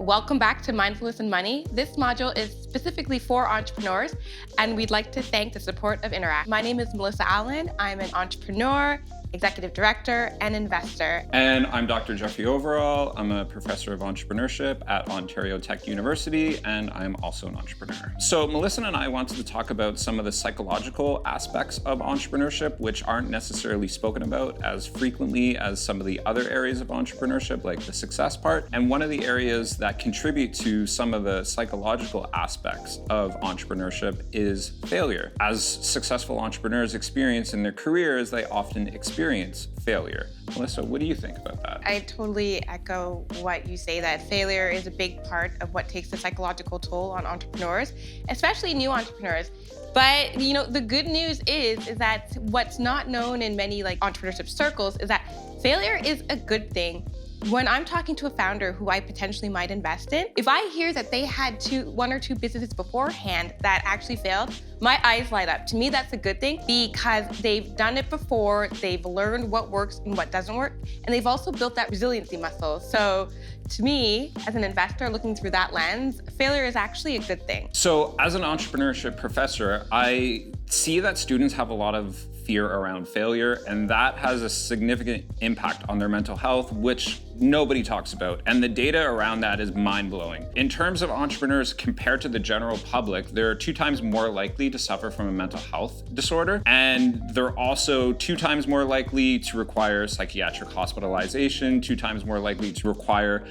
Welcome back to Mindfulness and Money. This module is specifically for entrepreneurs, and we'd like to thank the support of Interact. My name is Melissa Allen. I'm an entrepreneur, executive director, and investor. And I'm Dr. Jeffrey Overall. I'm a professor of entrepreneurship at Ontario Tech University, and I'm also an entrepreneur. So Melissa and I wanted to talk about some of the psychological aspects of entrepreneurship, which aren't necessarily spoken about as frequently as some of the other areas of entrepreneurship, like the success part. And one of the areas that contribute to some of the psychological aspects of entrepreneurship is failure. As successful entrepreneurs experience in their careers, they often experience failure. Melissa, what do you think about that? I totally echo what you say, that failure is a big part of what takes the psychological toll on entrepreneurs, especially new entrepreneurs. But the good news is that what's not known in many entrepreneurship circles is that failure is a good thing. When I'm talking to a founder who I potentially might invest in, if I hear that they had one or two businesses beforehand that actually failed, my eyes light up. To me, that's a good thing because they've done it before, they've learned what works and what doesn't work, and they've also built that resiliency muscle. So to me, as an investor looking through that lens, failure is actually a good thing. So as an entrepreneurship professor, I see that students have a lot of fear around failure, and that has a significant impact on their mental health, which nobody talks about. And the data around that is mind-blowing. In terms of entrepreneurs compared to the general public, they're 2 times more likely to suffer from a mental health disorder. And they're also 2 times more likely to require psychiatric hospitalization, 2 times more likely to require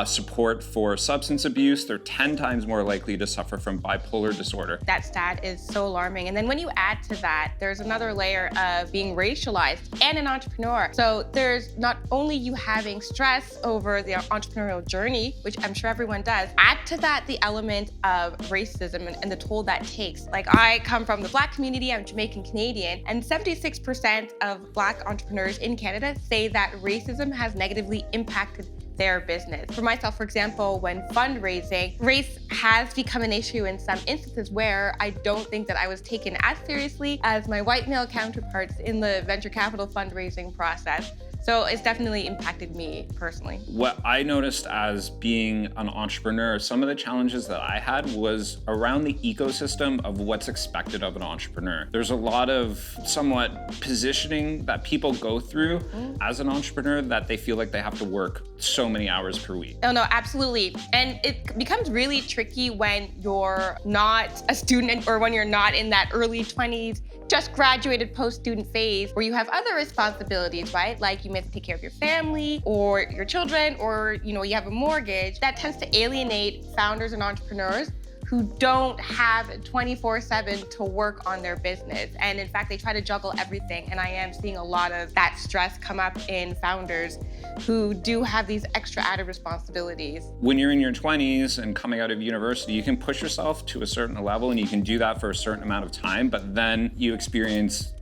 support for substance abuse. They're 10 times more likely to suffer from bipolar disorder. That stat is so alarming. And then when you add to that, there's another layer of being racialized and an entrepreneur. So there's not only you having stress over the entrepreneurial journey, which I'm sure everyone does, add to that the element of racism and the toll that takes. I come from the Black community, I'm Jamaican Canadian, and 76% of Black entrepreneurs in Canada say that racism has negatively impacted their business. For myself, for example, when fundraising, race has become an issue in some instances where I don't think that I was taken as seriously as my white male counterparts in the venture capital fundraising process. So it's definitely impacted me personally. What I noticed as being an entrepreneur, some of the challenges that I had was around the ecosystem of what's expected of an entrepreneur. There's a lot of somewhat positioning that people go through as an entrepreneur that they feel like they have to work so many hours per week. Oh no, absolutely. And it becomes really tricky when you're not a student or when you're not in that early 20s, just graduated post-student phase where you have other responsibilities, right? Like you may have to take care of your family or your children, or you have a mortgage. That tends to alienate founders and entrepreneurs who don't have 24/7 to work on their business. And in fact, they try to juggle everything. And I am seeing a lot of that stress come up in founders who do have these extra added responsibilities. When you're in your 20s and coming out of university, you can push yourself to a certain level and you can do that for a certain amount of time, but then you experience,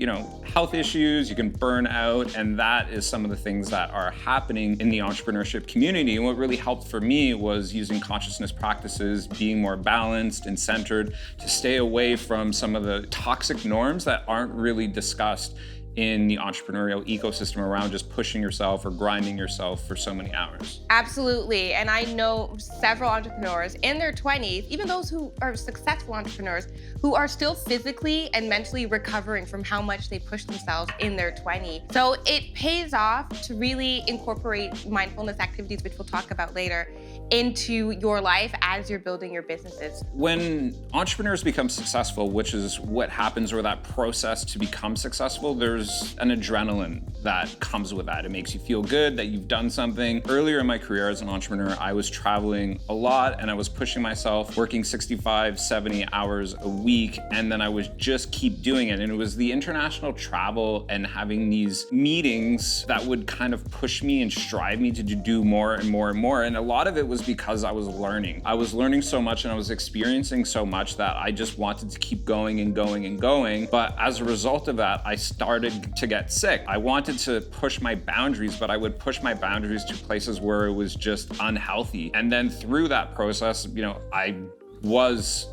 health issues, you can burn out, and that is some of the things that are happening in the entrepreneurship community. And what really helped for me was using consciousness practices, being more balanced and centered, to stay away from some of the toxic norms that aren't really discussed in the entrepreneurial ecosystem around just pushing yourself or grinding yourself for so many hours. Absolutely. And I know several entrepreneurs in their 20s, even those who are successful entrepreneurs, who are still physically and mentally recovering from how much they pushed themselves in their 20s. So it pays off to really incorporate mindfulness activities, which we'll talk about later, into your life as you're building your businesses. When entrepreneurs become successful, which is what happens, or that process to become successful, there's an adrenaline that comes with that. It makes you feel good that you've done something. Earlier in my career as an entrepreneur, I was traveling a lot and I was pushing myself, working 65, 70 hours a week, and then I would just keep doing it. And it was the international travel and having these meetings that would kind of push me and strive me to do more and more and more. And a lot of it was because I was learning. I was learning so much and I was experiencing so much that I just wanted to keep going and going and going. But as a result of that, I started to get sick. I wanted to push my boundaries, but I would push my boundaries to places where it was just unhealthy. And then through that process, I was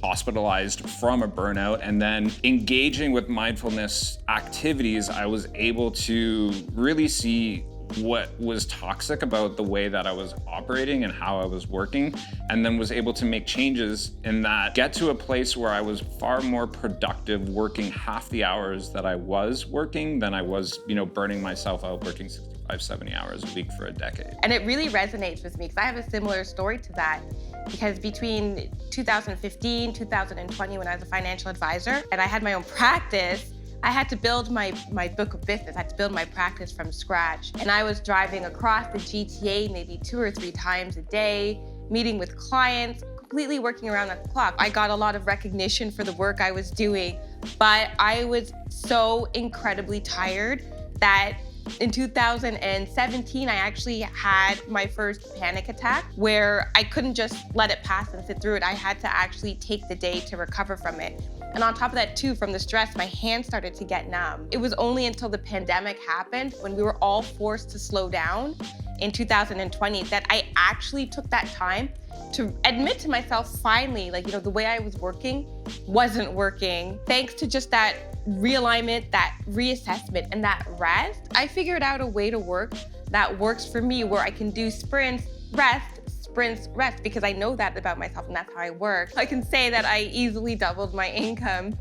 hospitalized from a burnout, and then engaging with mindfulness activities, I was able to really see what was toxic about the way that I was operating and how I was working, and then was able to make changes in that, get to a place where I was far more productive working half the hours that I was working than I was, burning myself out working 65, 70 hours a week for a decade. And it really resonates with me because I have a similar story to that. Because between 2015, 2020, when I was a financial advisor and I had my own practice, I had to build my book of business. I had to build my practice from scratch. And I was driving across the GTA maybe 2 or 3 times a day, meeting with clients, completely working around the clock. I got a lot of recognition for the work I was doing, but I was so incredibly tired that in 2017, I actually had my first panic attack where I couldn't just let it pass and sit through it. I had to actually take the day to recover from it. And on top of that too, from the stress, my hands started to get numb. It was only until the pandemic happened, when we were all forced to slow down in 2020, that I actually took that time to admit to myself finally, the way I was working wasn't working. Thanks to just that realignment, that reassessment, and that rest, I figured out a way to work that works for me, where I can do sprints, rest, because I know that about myself and that's how I work. I can say that I easily doubled my income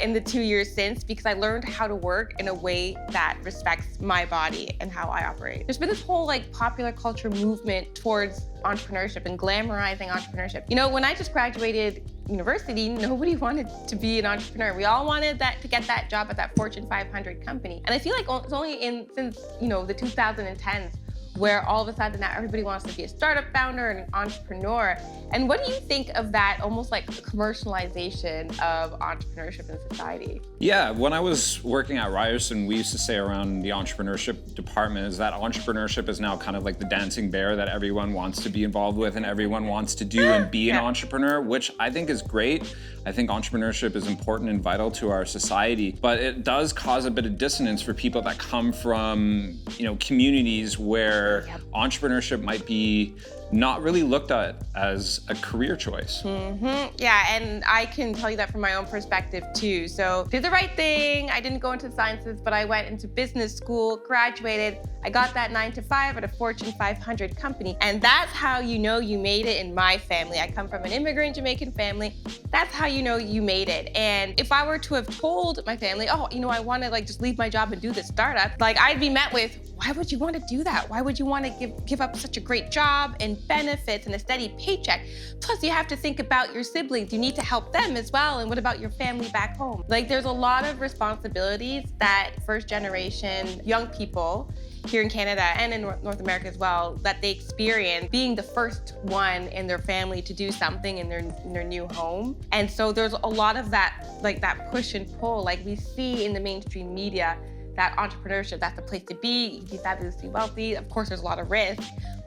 in the 2 years since, because I learned how to work in a way that respects my body and how I operate. There's been this whole popular culture movement towards entrepreneurship and glamorizing entrepreneurship. When I just graduated university, nobody wanted to be an entrepreneur. We all wanted to get that job at that Fortune 500 company. And I feel like it's only since the 2010s where all of a sudden now everybody wants to be a startup founder and an entrepreneur. And what do you think of that almost like commercialization of entrepreneurship in society? Yeah, when I was working at Ryerson, we used to say around the entrepreneurship department is that entrepreneurship is now kind of like the dancing bear that everyone wants to be involved with and everyone wants to do and be an entrepreneur, which I think is great. I think entrepreneurship is important and vital to our society, but it does cause a bit of dissonance for people that come from, communities where entrepreneurship might be not really looked at as a career choice. Yeah, and I can tell you that from my own perspective too. So did the right thing. I didn't go into sciences, but I went into business school, graduated. I got that 9 to 5 at a Fortune 500 company. And that's how you know you made it in my family. I come from an immigrant Jamaican family. That's how you know you made it. And if I were to have told my family, I want to just leave my job and do this startup, I'd be met with, why would you want to do that? Why would you want to give up such a great job and benefits and a steady paycheck? Plus, you have to think about your siblings. You need to help them as well. And what about your family back home? There's a lot of responsibilities that first generation young people here in Canada and in North America as well, that they experience being the first one in their family to do something in their new home. And so there's a lot of that, that push and pull, we see in the mainstream media, that entrepreneurship, that's the place to be. You can be fabulously wealthy. Of course, there's a lot of risk.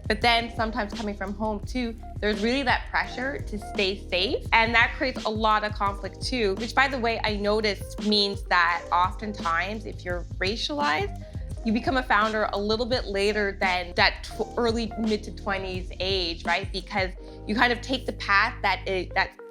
But then sometimes coming from home too, there's really that pressure to stay safe. And that creates a lot of conflict too, which by the way, I noticed means that oftentimes if you're racialized, you become a founder a little bit later than that early mid to 20s age, right? Because you kind of take the path that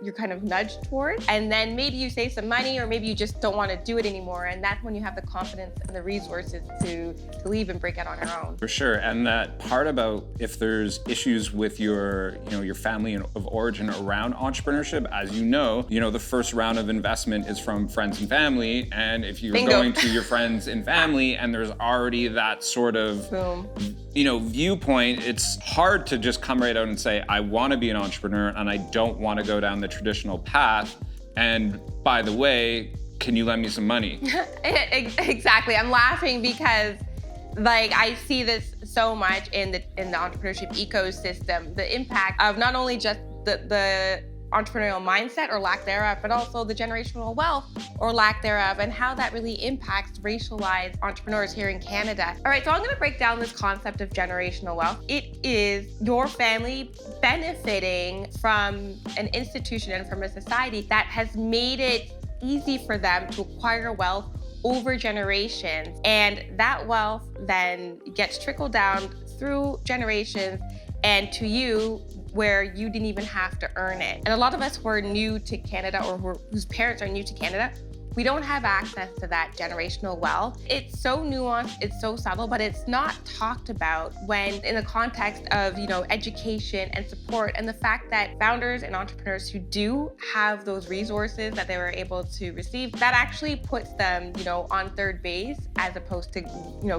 you're kind of nudged toward, and then maybe you save some money, or maybe you just don't want to do it anymore, and that's when you have the confidence and the resources to leave and break out on your own. For sure, and that part about if there's issues with your family of origin around entrepreneurship, as the first round of investment is from friends and family, and if you're Bingo. Going to your friends and family, and there's already that sort of viewpoint, it's hard to just come right out and say, I want to be an entrepreneur and I don't want to go down the traditional path. And by the way, can you lend me some money? Exactly. I'm laughing because I see this so much in the entrepreneurship ecosystem, the impact of not only just the entrepreneurial mindset or lack thereof, but also the generational wealth or lack thereof, and how that really impacts racialized entrepreneurs here in Canada. All right, so I'm gonna break down this concept of generational wealth. It is your family benefiting from an institution and from a society that has made it easy for them to acquire wealth over generations. And that wealth then gets trickled down through generations and to you, where you didn't even have to earn it. And a lot of us who are new to Canada or whose parents are new to Canada We don't have access to that generational wealth. It's so nuanced, it's so subtle, but it's not talked about when in the context of, education and support, and the fact that founders and entrepreneurs who do have those resources that they were able to receive, that actually puts them, on third base as opposed to,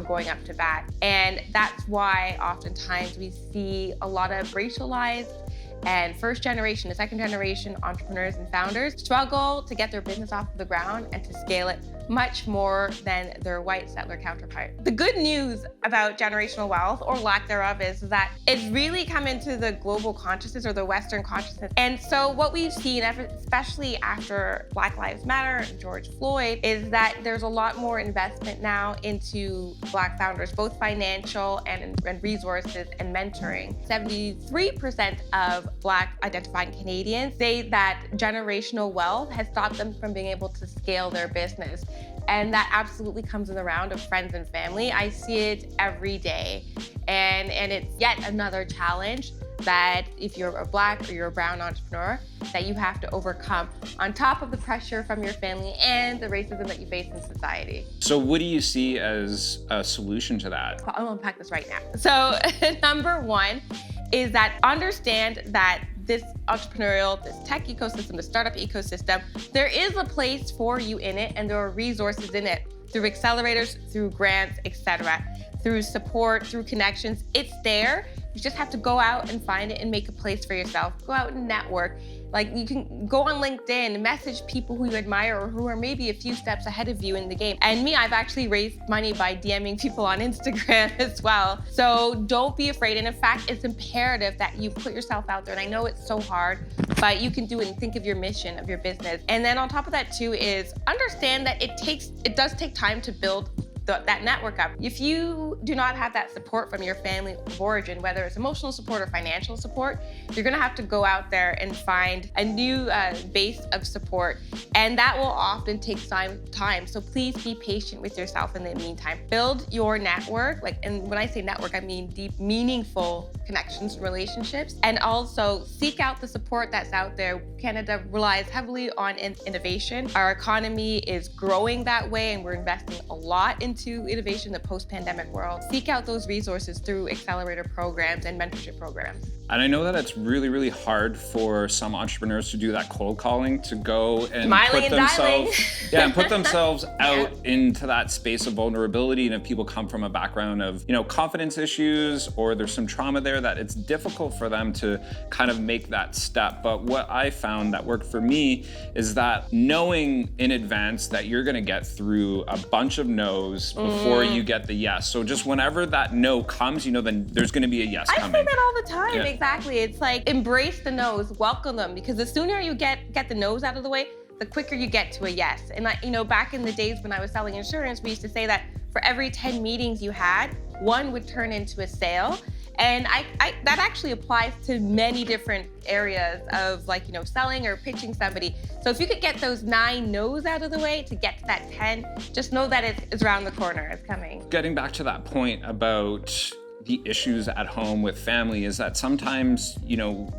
going up to bat. And that's why oftentimes we see a lot of racialized and first generation and second generation entrepreneurs and founders struggle to get their business off the ground and to scale it much more than their white settler counterpart. The good news about generational wealth, or lack thereof, is that it's really come into the global consciousness or the Western consciousness. And so what we've seen, especially after Black Lives Matter and George Floyd, is that there's a lot more investment now into Black founders, both financial and resources and mentoring. 73% of Black identified Canadians say that generational wealth has stopped them from being able to scale their business. And that absolutely comes in the round of friends and family. I see it every day. And it's yet another challenge that if you're a Black or you're a brown entrepreneur, that you have to overcome on top of the pressure from your family and the racism that you face in society. So what do you see as a solution to that? I'll unpack this right now. So number one is that understand that this entrepreneurial, this tech ecosystem, the startup ecosystem, there is a place for you in it, and there are resources in it through accelerators, through grants, etc., through support, through connections. It's there. You just have to go out and find it and make a place for yourself. Go out and network. Like, you can go on LinkedIn, message people who you admire or who are maybe a few steps ahead of you in the game. And me, I've actually raised money by DMing people on Instagram as well. So don't be afraid. And in fact, it's imperative that you put yourself out there. And I know it's so hard, but you can do it and think of your mission of your business. And then on top of that too is understand that it does take time to build that network up. If you do not have that support from your family of origin, whether it's emotional support or financial support, you're gonna have to go out there and find a new base of support. And that will often take time. So please be patient with yourself in the meantime. Build your network, and when I say network, I mean deep, meaningful connections and relationships. And also seek out the support that's out there. Canada relies heavily on innovation. Our economy is growing that way, and we're investing a lot into innovation in the post-pandemic world. Seek out those resources through accelerator programs and mentorship programs. And I know that it's really, really hard for some entrepreneurs to do that cold calling, to go and put themselves out into that space of vulnerability. And if people come from a background of, confidence issues, or there's some trauma there, that it's difficult for them to kind of make that step. But what I found that worked for me is that knowing in advance that you're going to get through a bunch of no's before you get the yes. So just whenever that no comes, then there's going to be a yes coming. I say that all the time. Yeah. Exactly. It's like, embrace the no's, welcome them, because the sooner you get the no's out of the way, the quicker you get to a yes. And back in the days when I was selling insurance, we used to say that for every 10 meetings you had, one would turn into a sale. And that actually applies to many different areas of selling or pitching somebody. So if you could get those 9 no's out of the way to get to that 10, just know that it's around the corner, it's coming. Getting back to that point about the issues at home with family, is that sometimes,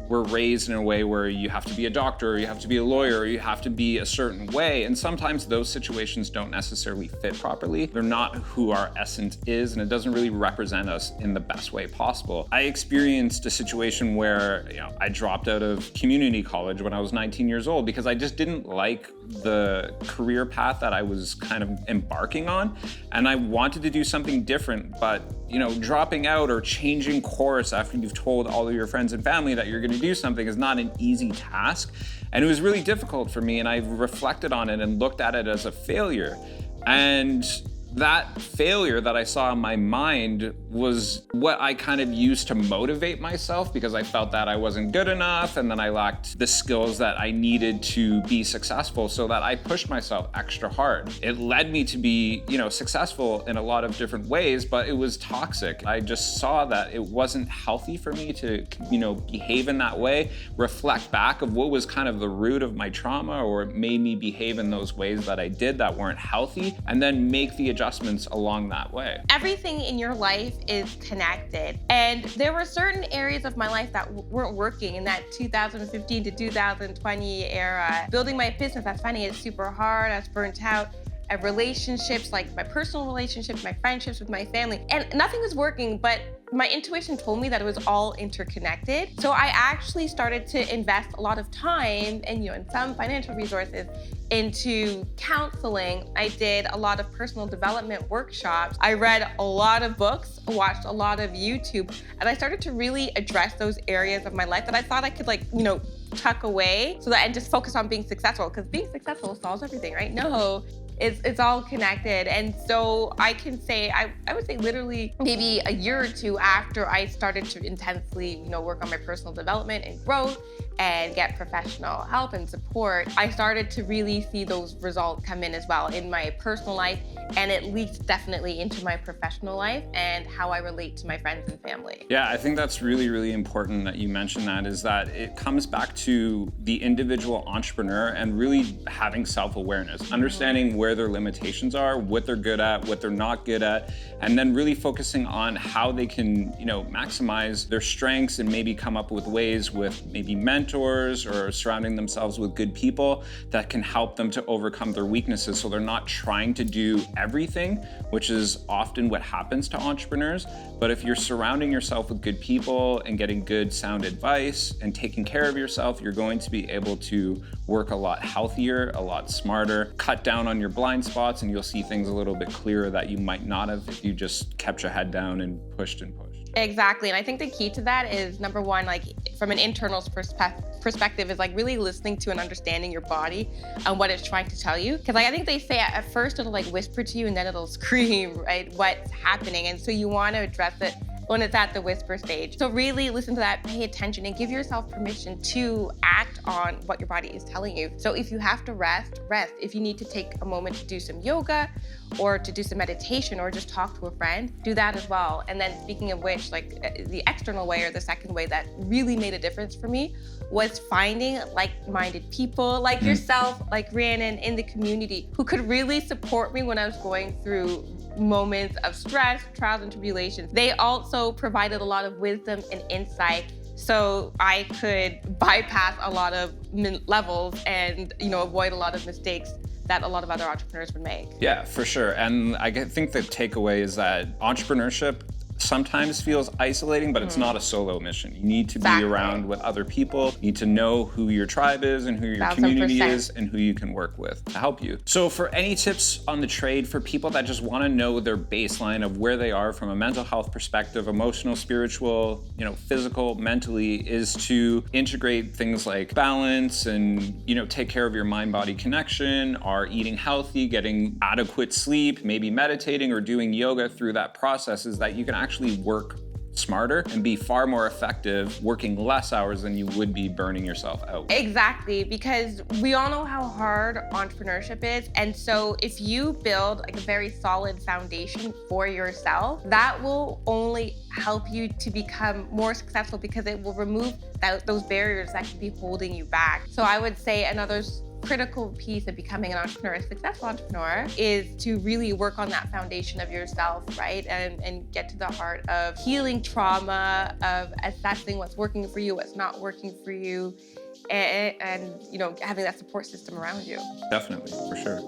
we're raised in a way where you have to be a doctor, or you have to be a lawyer, or you have to be a certain way. And sometimes those situations don't necessarily fit properly. They're not who our essence is, and it doesn't really represent us in the best way possible. I experienced a situation where, I dropped out of community college when I was 19 years old because I just didn't like the career path that I was kind of embarking on. And I wanted to do something different, but, dropping out or changing course after you've told all of your friends and family that you're going to do something is not an easy task. And it was really difficult for me, and I reflected on it and looked at it as a failure. And that failure that I saw in my mind was what I kind of used to motivate myself, because I felt that I wasn't good enough, and then I lacked the skills that I needed to be successful, so that I pushed myself extra hard. It led me to be, successful in a lot of different ways, but it was toxic. I just saw that it wasn't healthy for me to, behave in that way, reflect back of what was kind of the root of my trauma, or it made me behave in those ways that I did that weren't healthy, and then make the adjustments along that way. Everything in your life is connected. And there were certain areas of my life that weren't working in that 2015 to 2020 era. Building my business, that's finding it super hard. I was burnt out. Relationships, like my personal relationships, my friendships with my family, and nothing was working, but my intuition told me that it was all interconnected. So I actually started to invest a lot of time and some financial resources into counseling. I did a lot of personal development workshops. I read a lot of books, watched a lot of YouTube, and I started to really address those areas of my life that I thought I could tuck away and just focus on being successful, because being successful solves everything, right? No. It's all connected. And so I can say, I would say literally maybe a year or two after I started to intensely, work on my personal development and growth and get professional help and support, I started to really see those results come in as well in my personal life, and it leaked definitely into my professional life and how I relate to my friends and family. Yeah, I think that's really, really important that you mentioned that, is that it comes back to the individual entrepreneur and really having self-awareness, understanding where their limitations are, what they're good at, what they're not good at, and then really focusing on how they can, maximize their strengths and maybe come up with ways with maybe mentors or surrounding themselves with good people that can help them to overcome their weaknesses, so they're not trying to do everything, which is often what happens to entrepreneurs. But if you're surrounding yourself with good people and getting good sound advice and taking care of yourself, you're going to be able to work a lot healthier, a lot smarter, cut down on your blind spots, and you'll see things a little bit clearer that you might not have if you just kept your head down and pushed and pushed. Exactly. And I think the key to that is, number one, from an internal perspective, is really listening to and understanding your body and what it's trying to tell you. Because I think they say at first it'll whisper to you and then it'll scream, right, what's happening. And so you want to address it when it's at the whisper stage. So really listen to that, pay attention, and give yourself permission to act on what your body is telling you. So if you have to rest. If you need to take a moment to do some yoga or to do some meditation or just talk to a friend, do that as well. And then speaking of which, the external way, or the second way that really made a difference for me, was finding like-minded people like yourself, like Rhiannon, in the community, who could really support me when I was going through moments of stress, trials, and tribulations. They also provided a lot of wisdom and insight, so I could bypass a lot of levels and avoid a lot of mistakes that a lot of other entrepreneurs would make. Yeah, for sure. And I think the takeaway is that entrepreneurship sometimes feels isolating, but it's not a solo mission. You need to be around with other people. You need to know who your tribe is and who your community is and who you can work with to help you. So for any tips on the trade for people that just want to know their baseline of where they are from a mental health perspective, emotional, spiritual, physical, mentally, is to integrate things like balance and, take care of your mind-body connection, are eating healthy, getting adequate sleep, maybe meditating or doing yoga through that process, is that you can actually work smarter and be far more effective working less hours than you would be burning yourself out. Exactly, because we all know how hard entrepreneurship is. And so if you build a very solid foundation for yourself, that will only help you to become more successful, because it will remove those barriers that could be holding you back. So I would say another critical piece of becoming an entrepreneur, a successful entrepreneur, is to really work on that foundation of yourself, right? And get to the heart of healing trauma, of assessing what's working for you, what's not working for you, and having that support system around you. Definitely, for sure.